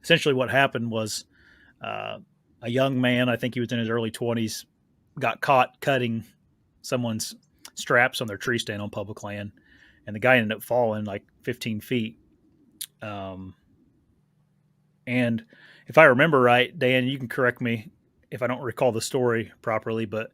essentially what happened was a young man, I think he was in his early 20s, got caught cutting someone's straps on their tree stand on public land, and the guy ended up falling like 15 feet. Um, and if I remember right, Dan, you can correct me if I don't recall the story properly, but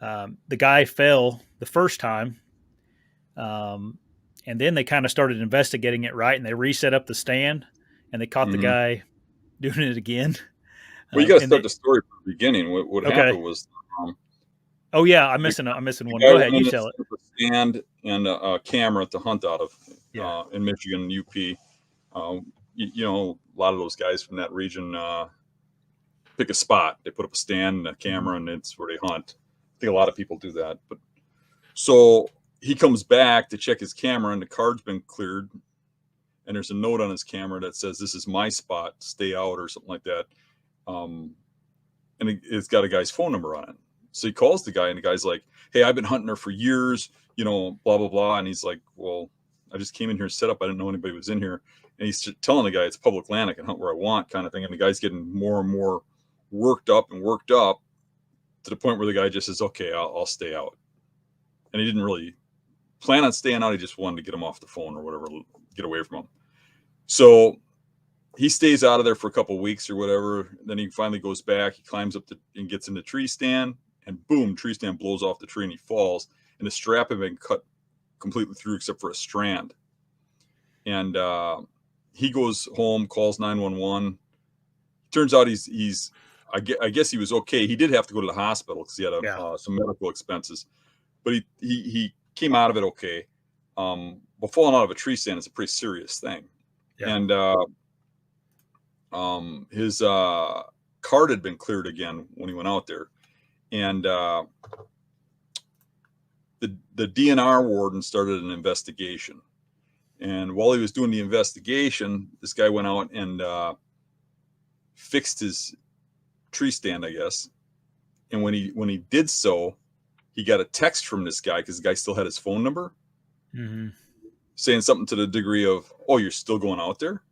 the guy fell the first time, um, and then they kind of started investigating it, right, and they reset up the stand, and they caught the Hmm. guy doing it again. Well, you got to And start they the story from the beginning. What okay. happened was um, Oh yeah, I'm the, missing. I'm missing the one. guy Go went ahead. You in and tell it. set up a stand and a camera to hunt out of Yeah. in Michigan, UP. You know, a lot of those guys from that region pick a spot. They put up a stand and a Mm-hmm. camera, and it's where they hunt. I think a lot of people do that. But so he comes back to check his camera, and the card's been cleared. And there's a note on his camera that says, "This is my spot. Stay out," or something like that. Um, and it's got a guy's phone number on it. So he calls the guy, and the guy's like, "Hey, I've been hunting her for years, you know, blah blah blah." And he's like, "Well, I just came in here set up. I didn't know anybody was in here." And he's telling the guy it's public land. I can hunt where I want, kind of thing. And the guy's getting more and more worked up to the point where the guy just says, "Okay, I'll stay out." And he didn't really plan on staying out. He just wanted to get him off the phone or whatever, get away from him. So he stays out of there for a couple of weeks or whatever. Then he finally goes back. He climbs up and gets in the tree stand, and boom, tree stand blows off the tree and he falls. And the strap had been cut completely through except for a strand. And he goes home, calls 911. Turns out I guess he was okay. He did have to go to the hospital because he had Yeah. some medical expenses, but he came out of it okay. But falling out of a tree stand is a pretty serious thing. Yeah. And his card had been cleared again when he went out there, and the DNR warden started an investigation. And while he was doing the investigation, this guy went out and fixed his tree stand, I guess. And when he did so, he got a text from this guy because the guy still had his phone number, Mm-hmm. saying something to the degree of, "Oh, you're still going out there?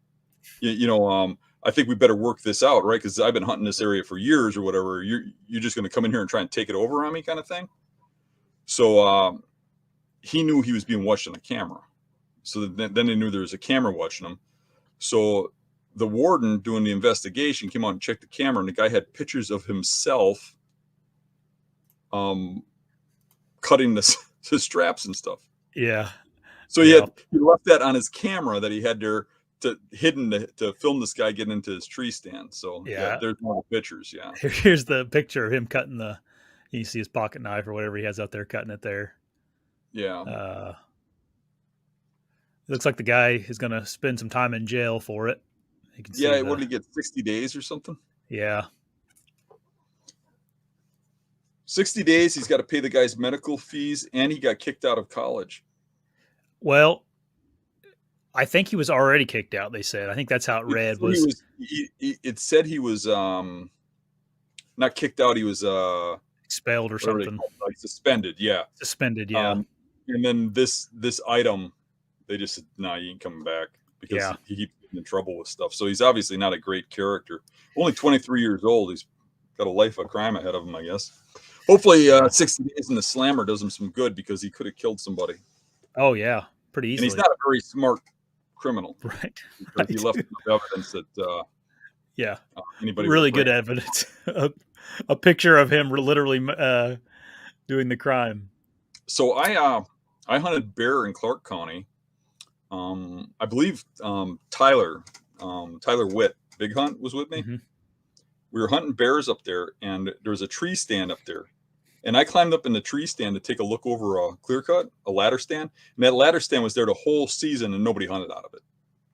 You know, I think we better work this out, right? Because I've been hunting this area for years or whatever. You're just going to come in here and try and take it over on me, kind of thing." So he knew he was being watched on a camera. So then they knew there was a camera watching him. So the warden doing the investigation came out and checked the camera, and the guy had pictures of himself cutting the straps and stuff. Yeah. So Yeah. he left that on his camera that he had there hidden to film this guy getting into his tree stand. So yeah, Yeah. there's more pictures. Yeah. Here's the picture of him cutting the. You see his pocket knife or whatever he has out there cutting it there. Yeah. It looks like the guy is going to spend some time in jail for it. You can see Yeah. What the. did he get? 60 days or something? Yeah. 60 days. He's got to pay the guy's medical fees, and he got kicked out of college. Well, I think he was already kicked out. They said. I think that's how it read. It said he was not kicked out. He was Expelled or something. like suspended. Yeah. Suspended. Yeah. And then this item, they just said, "No, you ain't coming back," because he keeps getting in trouble with stuff. So he's obviously not a great character. Only 23 years old. He's got a life of crime ahead of him, I guess. Hopefully, 60 days in the slammer does him some good because he could have killed somebody. Oh yeah, pretty easily. And he's not a very smart criminal, right? Because he left enough evidence that yeah, anybody really good evidence. a picture of him literally doing the crime. So I hunted bear in Clark County. I believe Tyler Witt, Big Hunt, was with me. Mm-hmm. We were hunting bears up there, and there was a tree stand up there. And I climbed up in the tree stand to take a look over a clear cut, a ladder stand. And that ladder stand was there the whole season, and nobody hunted out of it.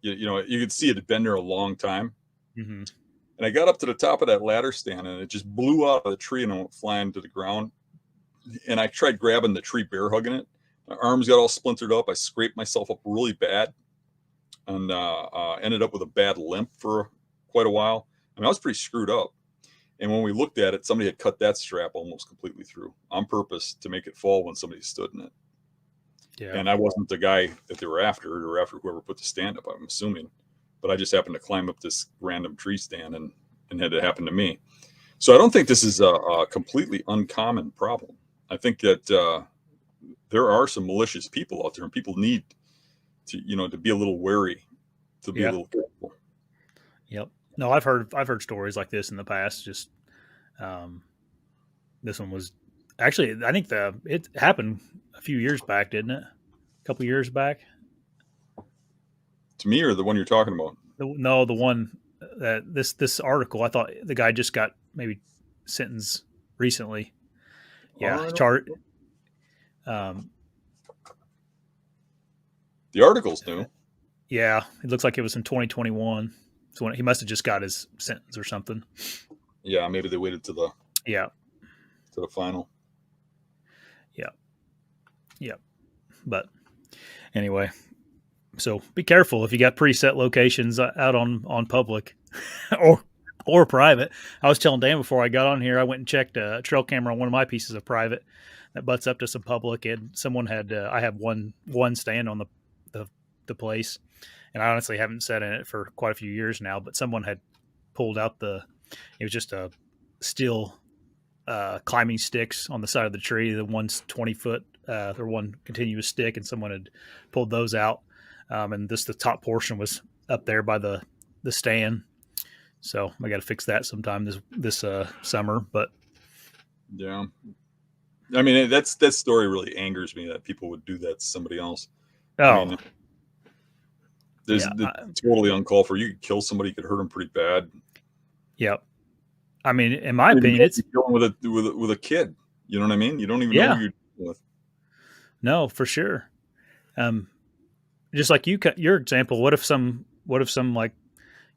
You know, you could see it had been there a long time. Mm-hmm. And I got up to the top of that ladder stand, and it just blew out of the tree and it went flying to the ground. And I tried grabbing the tree, bear hugging it. My arms got all splintered up. I scraped myself up really bad, and ended up with a bad limp for quite a while. I mean, I was pretty screwed up. And when we looked at it, somebody had cut that strap almost completely through on purpose to make it fall when somebody stood in it. Yeah. And I wasn't the guy that they were after. They were after whoever put the stand up, I'm assuming. but I just happened to climb up this random tree stand and had it happen to me. So I don't think this is a completely uncommon problem. I think that there are some malicious people out there, and people need to, to be a little wary, to be a Yeah. little careful. Yep. No, I've heard stories like this in the past. Just um, this one was actually, I think it happened a few years back, didn't it? A couple years back. To me, or the one you're talking about? No, the one that this article. I thought the guy just got maybe sentenced recently. Yeah, I don't chart. know. Um, The article's new. yeah, it looks like it was in 2021. So he must have just got his sentence or something. Yeah, maybe they waited to the Yeah, final. yeah, yeah. But anyway, so be careful if you got preset locations out on public or private. I was telling Dan before I got on here, I went and checked a trail camera on one of my pieces of private that butts up to some public, and someone had I have one stand on the place, and I honestly haven't sat in it for quite a few years now. But someone had pulled out it was just a steel climbing sticks on the side of the tree. The one's 20 foot, or one continuous stick, and someone had pulled those out, and the top portion was up there by the stand. So I got to fix that sometime this summer. But Yeah, I mean that story really angers me that people would do that to somebody else. I mean, there's totally uncalled for. You could kill somebody, you could hurt them pretty bad. Yeah, I mean, in my opinion, it's dealing with a kid. You know what I mean? You don't even know who you're dealing with. No, for sure. Just like your example, what if some like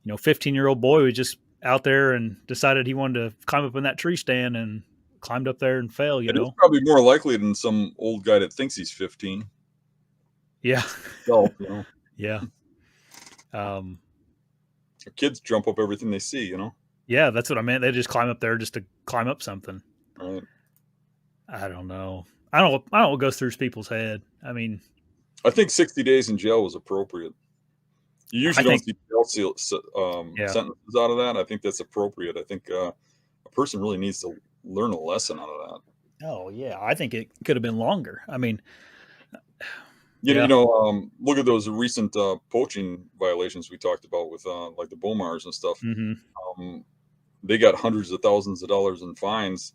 15-year-old boy was just out there and decided he wanted to climb up in that tree stand and climbed up there and fell? It's probably more likely than some old guy that thinks he's 15. Yeah. So, Yeah. Kids jump up everything they see, Yeah, that's what I meant. They just climb up there just to climb up something. Right. I don't know. I don't know what goes through people's head. I mean, I think 60 days in jail was appropriate. You usually don't see jail sentences out of that. I think that's appropriate. I think a person really needs to learn a lesson out of that. Oh yeah, I think it could have been longer. I mean, look at those recent poaching violations we talked about with like the Beaumars and stuff. Mm-hmm. They got hundreds of thousands of dollars in fines,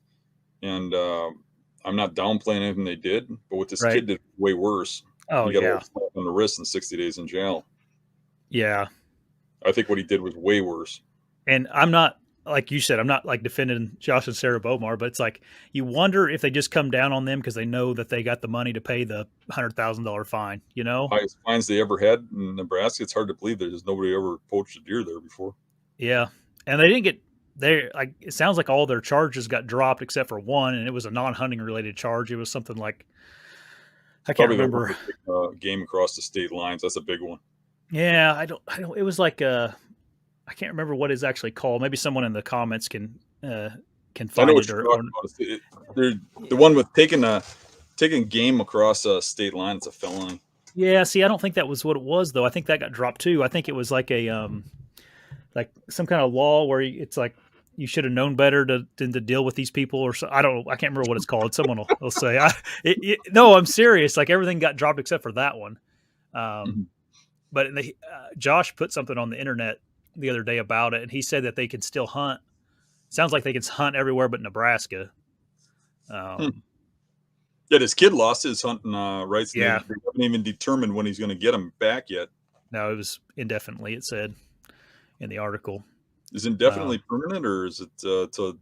and I'm not downplaying anything they did, but what this kid did way worse. Oh, he got a slap on the wrist and 60 days in jail. Yeah, I think what he did was way worse. And I'm not, like you said, I'm not like defending Josh and Sarah Beaumar, but it's like you wonder if they just come down on them because they know that they got the money to pay the $100,000 fine. Highest fines they ever had in Nebraska. It's hard to believe there's nobody ever poached a deer there before. Yeah, and they didn't get there. Like it sounds like all their charges got dropped except for one, and it was a non-hunting related charge. It was something like I can't remember. Game across the state lines. That's a big one. Yeah, I don't. It was like I can't remember what it's actually called. Maybe someone in the comments can find it. The one with taking game across a state line. It's a felony. Yeah. See, I don't think that was what it was though. I think that got dropped too. I think it was like a like some kind of law where it's like you should have known better than to deal with these people, or so. I can't remember what it's called. Someone will say. No, I'm serious. Like everything got dropped except for that one. But Josh put something on the internet the other day about it, and he said that they can still hunt. Sounds like they can hunt everywhere but Nebraska. Yeah, this kid lost his hunting rights. Yeah, they haven't even determined when he's going to get them back yet. No, it was indefinitely. It said in the article. Is indefinitely permanent, or is it to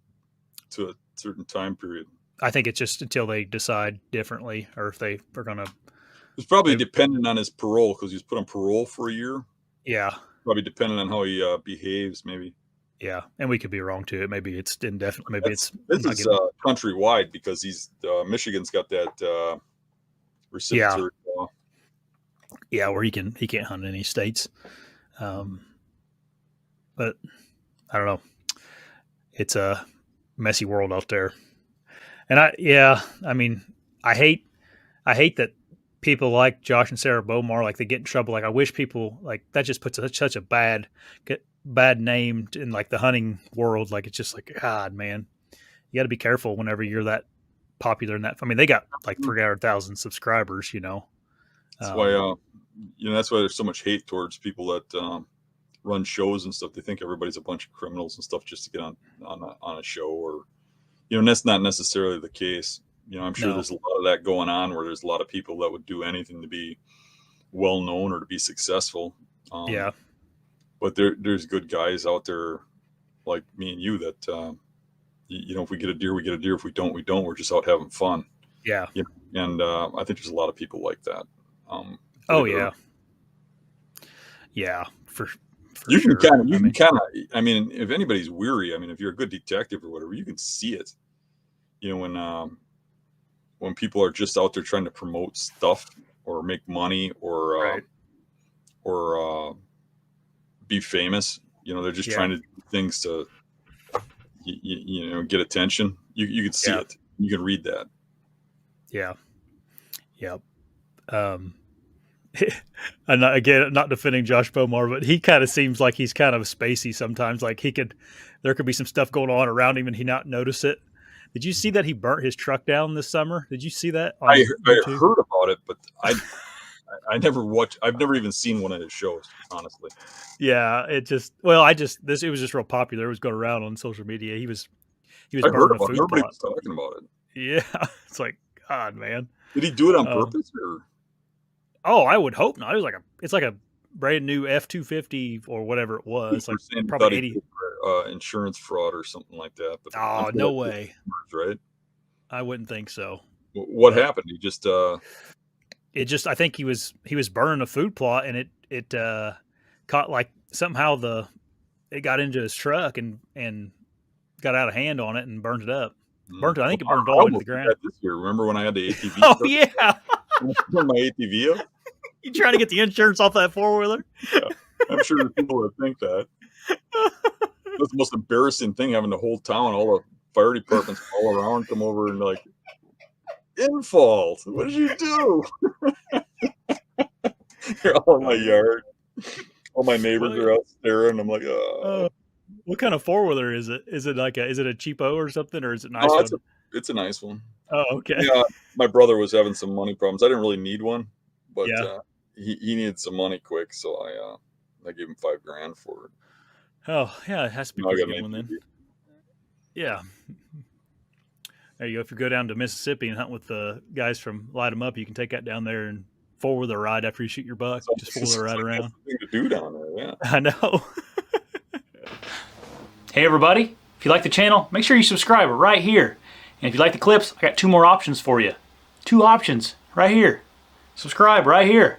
a certain time period? I think it's just until they decide differently, or if they are going to. It's probably dependent on his parole because he was put on parole for a year. Yeah. Probably dependent on how he behaves, maybe. Yeah, and we could be wrong too. Maybe it's indefinite. Maybe this is countrywide because Michigan's got that reciprocal law. Yeah, where he can't hunt in any states. But I don't know. It's a messy world out there, and I hate that people like Josh and Sarah Beaumar, like they get in trouble. Like I wish people like that just puts such a bad name in like the hunting world. Like it's just like God, man, you got to be careful whenever you're that popular in that. I mean, they got like 300,000 subscribers. That's why that's why there's so much hate towards people that run shows and stuff. They think everybody's a bunch of criminals and stuff just to get on a show, or and that's not necessarily the case. I'm sure there's a lot of that going on where there's a lot of people that would do anything to be well known or to be successful. Yeah. But there's good guys out there like me and you that if we get a deer, we get a deer. If we don't, we don't. We're just out having fun. Yeah. And I think there's a lot of people like that. Oh yeah. Yeah, for you sure. can kind of. I mean, if anybody's weary, I mean, if you're a good detective or whatever, you can see it. When people are just out there trying to promote stuff or make money or be famous, they're just trying to do things to get attention. You can see it. You can read that. Yeah. Yep. And again, not defending Josh Beaumar, but he kind of seems like he's kind of spacey sometimes. Like there could be some stuff going on around him and he not notice it. Did you see that he burnt his truck down this summer? Did you see that? I heard about it, but I never watched. I've never even seen one of his shows, honestly. Yeah, it was just real popular. It was going around on social media. He was burning a food everybody plot. was talking about it. Yeah, it's like God, man. Did he do it on purpose or? Oh, I would hope not. It's like a brand new F-250 or whatever it was. Like probably 80 insurance fraud or something like that. But oh, no way. Right? I wouldn't think so. What happened? He just I think he was burning a food plot and it caught like somehow it got into his truck and got out of hand on it and burned it up. I think it burned all into the ground. This year, remember when I had the ATV? Oh yeah. My ATV up. You trying to get the insurance off that 4-wheeler? Yeah. I'm sure there's people that think that. That's the most embarrassing thing, having the whole town, all the fire departments all around come over and like, Infalt, what did you do? You're all in my yard. All my neighbors are out staring. I'm like, what kind of 4-wheeler is it? Is it a cheapo or something, or is it nice? It's a nice one. Oh, okay. Yeah, my brother was having some money problems. I didn't really need one, but he needed some money quick, so I gave him $5,000 for it. Oh yeah, it has to be a good one then. Yeah. There you go. If you go down to Mississippi and hunt with the guys from Light 'em Up, you can take that down there and 4-wheeler ride after you shoot your buck. Just 4-wheeler ride around. Thing to do down there, yeah. I know. Hey everybody, if you like the channel, make sure you subscribe right here. And if you like the clips, I got 2 more options for you. 2 options right here. Subscribe right here.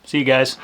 See you guys.